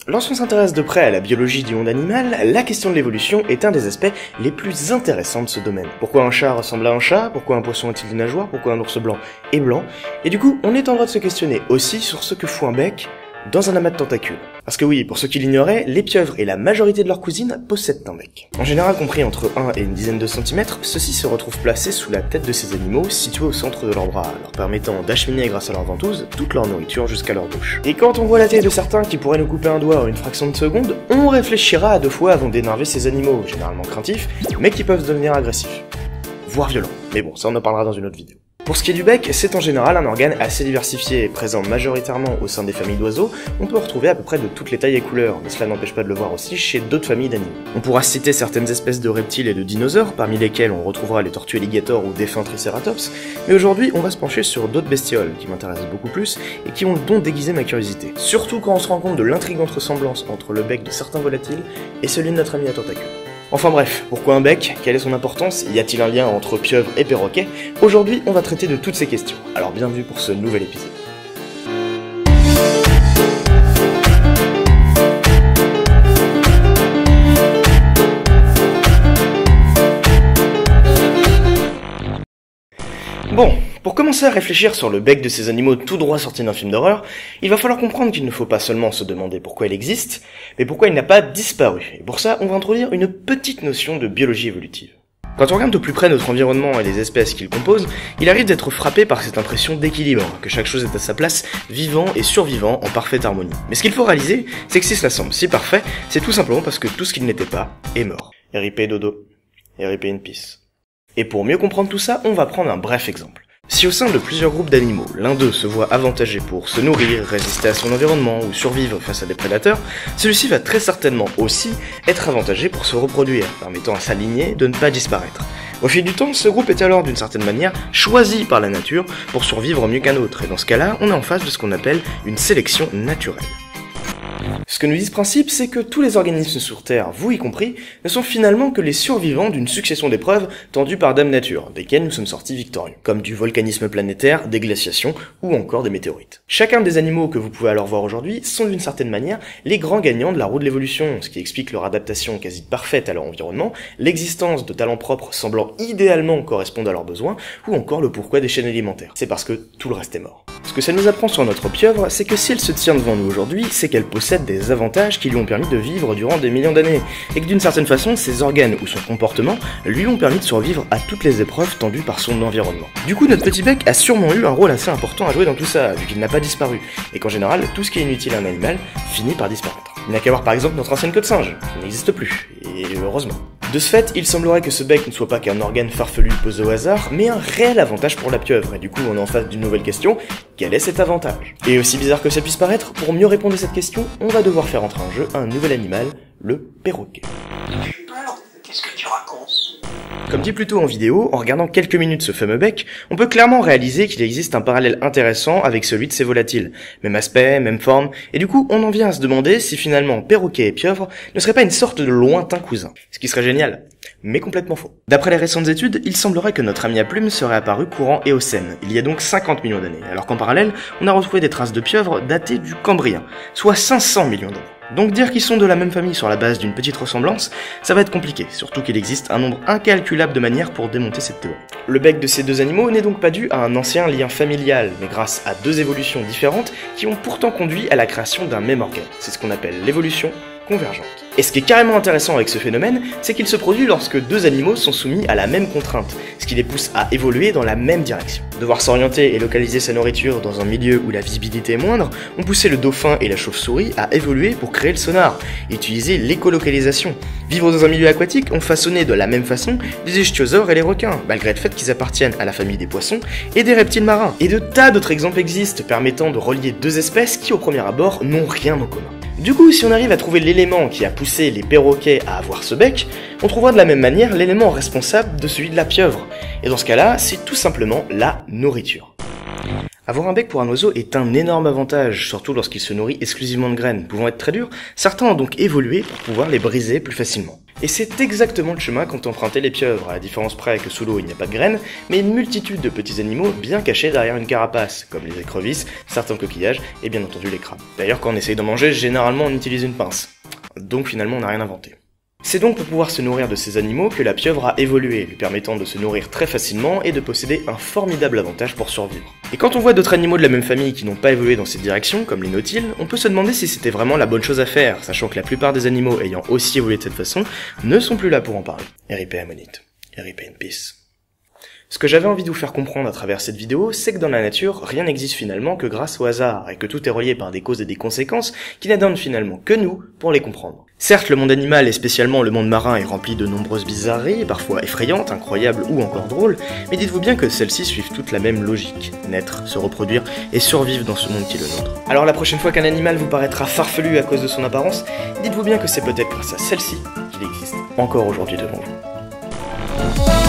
Lorsqu'on s'intéresse de près à la biologie du monde animal, la question de l'évolution est un des aspects les plus intéressants de ce domaine. Pourquoi un chat ressemble à un chat? Pourquoi un poisson a-t-il des nageoires? Pourquoi un ours blanc est blanc? Et du coup, on est en droit de se questionner aussi sur ce que fout un bec dans un amas de tentacules. Parce que oui, pour ceux qui l'ignoraient, les pieuvres et la majorité de leurs cousines possèdent un bec. En général compris entre 1 et une dizaine de centimètres, ceux-ci se retrouvent placés sous la tête de ces animaux, situés au centre de leurs bras, leur permettant d'acheminer grâce à leur ventouse toute leur nourriture jusqu'à leur bouche. Et quand on voit la taille de certains qui pourraient nous couper un doigt en une fraction de seconde, on réfléchira à deux fois avant d'énerver ces animaux, généralement craintifs, mais qui peuvent devenir agressifs. Voire violents. Mais bon, ça on en parlera dans une autre vidéo. Pour ce qui est du bec, c'est en général un organe assez diversifié, présent majoritairement au sein des familles d'oiseaux. On peut en retrouver à peu près de toutes les tailles et couleurs, mais cela n'empêche pas de le voir aussi chez d'autres familles d'animaux. On pourra citer certaines espèces de reptiles et de dinosaures, parmi lesquels on retrouvera les tortues alligators ou défunts tricératops, mais aujourd'hui on va se pencher sur d'autres bestioles qui m'intéressent beaucoup plus et qui ont le don d'aiguiser ma curiosité. Surtout quand on se rend compte de l'intrigante ressemblance entre le bec de certains volatiles et celui de notre ami à tentacules. Enfin bref, pourquoi un bec? Quelle est son importance? Y a-t-il un lien entre pieuvre et perroquet? Aujourd'hui, on va traiter de toutes ces questions. Alors bienvenue pour ce nouvel épisode. Bon, pour commencer à réfléchir sur le bec de ces animaux tout droit sortis d'un film d'horreur, il va falloir comprendre qu'il ne faut pas seulement se demander pourquoi il existe, mais pourquoi il n'a pas disparu. Et pour ça, on va introduire une petite notion de biologie évolutive. Quand on regarde de plus près notre environnement et les espèces qu'il compose, il arrive d'être frappé par cette impression d'équilibre, que chaque chose est à sa place, vivant et survivant en parfaite harmonie. Mais ce qu'il faut réaliser, c'est que si cela semble si parfait, c'est tout simplement parce que tout ce qu'il n'était pas est mort. RIP dodo, RIP in peace. Et pour mieux comprendre tout ça, on va prendre un bref exemple. Si au sein de plusieurs groupes d'animaux, l'un d'eux se voit avantagé pour se nourrir, résister à son environnement ou survivre face à des prédateurs, celui-ci va très certainement aussi être avantagé pour se reproduire, permettant à sa lignée de ne pas disparaître. Au fil du temps, ce groupe est alors d'une certaine manière choisi par la nature pour survivre mieux qu'un autre, et dans ce cas-là, on est en face de ce qu'on appelle une sélection naturelle. Ce que nous dit ce principe, c'est que tous les organismes sur Terre, vous y compris, ne sont finalement que les survivants d'une succession d'épreuves tendues par Dame Nature, desquelles nous sommes sortis victorieux, comme du volcanisme planétaire, des glaciations ou encore des météorites. Chacun des animaux que vous pouvez alors voir aujourd'hui sont d'une certaine manière les grands gagnants de la roue de l'évolution, ce qui explique leur adaptation quasi parfaite à leur environnement, l'existence de talents propres semblant idéalement correspondre à leurs besoins, ou encore le pourquoi des chaînes alimentaires. C'est parce que tout le reste est mort. Ce que ça nous apprend sur notre pieuvre, c'est que si elle se tient devant nous aujourd'hui, c'est qu'elle possède des avantages qui lui ont permis de vivre durant des millions d'années, et que d'une certaine façon, ses organes ou son comportement lui ont permis de survivre à toutes les épreuves tendues par son environnement. Du coup, notre petit bec a sûrement eu un rôle assez important à jouer dans tout ça, vu qu'il n'a pas disparu, et qu'en général, tout ce qui est inutile à un animal finit par disparaître. Il n'a qu'à voir par exemple notre ancienne queue de singe, qui n'existe plus, et heureusement. De ce fait, il semblerait que ce bec ne soit pas qu'un organe farfelu posé au hasard, mais un réel avantage pour la pieuvre, et du coup on est en face d'une nouvelle question, quel est cet avantage? Et aussi bizarre que ça puisse paraître, pour mieux répondre à cette question, on va devoir faire entrer en jeu un nouvel animal, le perroquet. J'ai peur, qu'est-ce que tu racontes? Comme dit plus tôt en vidéo, en regardant quelques minutes ce fameux bec, on peut clairement réaliser qu'il existe un parallèle intéressant avec celui de ces volatiles. Même aspect, même forme, et du coup on en vient à se demander si finalement perroquet et pieuvre ne seraient pas une sorte de lointain cousin. Ce qui serait génial, mais complètement faux. D'après les récentes études, il semblerait que notre ami à plumes serait apparu courant Éocène, il y a donc 50 millions d'années, alors qu'en parallèle, on a retrouvé des traces de pieuvres datées du Cambrien, soit 500 millions d'années. Donc dire qu'ils sont de la même famille sur la base d'une petite ressemblance, ça va être compliqué, surtout qu'il existe un nombre incalculable de manières pour démonter cette théorie. Le bec de ces deux animaux n'est donc pas dû à un ancien lien familial, mais grâce à deux évolutions différentes qui ont pourtant conduit à la création d'un même organe. C'est ce qu'on appelle l'évolution convergente. Et ce qui est carrément intéressant avec ce phénomène, c'est qu'il se produit lorsque deux animaux sont soumis à la même contrainte, ce qui les pousse à évoluer dans la même direction. Devoir s'orienter et localiser sa nourriture dans un milieu où la visibilité est moindre, ont poussé le dauphin et la chauve-souris à évoluer pour créer le sonar, et utiliser l'écolocalisation. Vivre dans un milieu aquatique ont façonné de la même façon les ichthyosaures et les requins, malgré le fait qu'ils appartiennent à la famille des poissons et des reptiles marins. Et de tas d'autres exemples existent permettant de relier deux espèces qui au premier abord n'ont rien en commun. Du coup, si on arrive à trouver l'élément qui a poussé les perroquets à avoir ce bec, on trouvera de la même manière l'élément responsable de celui de la pieuvre. Et dans ce cas-là, c'est tout simplement la nourriture. Avoir un bec pour un oiseau est un énorme avantage, surtout lorsqu'il se nourrit exclusivement de graines, pouvant être très durs. Certains ont donc évolué pour pouvoir les briser plus facilement. Et c'est exactement le chemin qu'ont emprunté les pieuvres, à la différence près que sous l'eau il n'y a pas de graines, mais une multitude de petits animaux bien cachés derrière une carapace, comme les écrevisses, certains coquillages et bien entendu les crabes. D'ailleurs quand on essaye d'en manger, généralement on utilise une pince. Donc finalement on n'a rien inventé. C'est donc pour pouvoir se nourrir de ces animaux que la pieuvre a évolué, lui permettant de se nourrir très facilement et de posséder un formidable avantage pour survivre. Et quand on voit d'autres animaux de la même famille qui n'ont pas évolué dans cette direction, comme les nautiles, on peut se demander si c'était vraiment la bonne chose à faire, sachant que la plupart des animaux ayant aussi évolué de cette façon ne sont plus là pour en parler. RIP Ammonite. RIP in peace. Ce que j'avais envie de vous faire comprendre à travers cette vidéo, c'est que dans la nature, rien n'existe finalement que grâce au hasard, et que tout est relié par des causes et des conséquences qui n'attendent finalement que nous pour les comprendre. Certes, le monde animal et spécialement le monde marin est rempli de nombreuses bizarreries, parfois effrayantes, incroyables ou encore drôles, mais dites-vous bien que celles-ci suivent toutes la même logique, naître, se reproduire et survivre dans ce monde qui est le nôtre. Alors la prochaine fois qu'un animal vous paraîtra farfelu à cause de son apparence, dites-vous bien que c'est peut-être grâce à celle-ci qu'il existe encore aujourd'hui devant vous.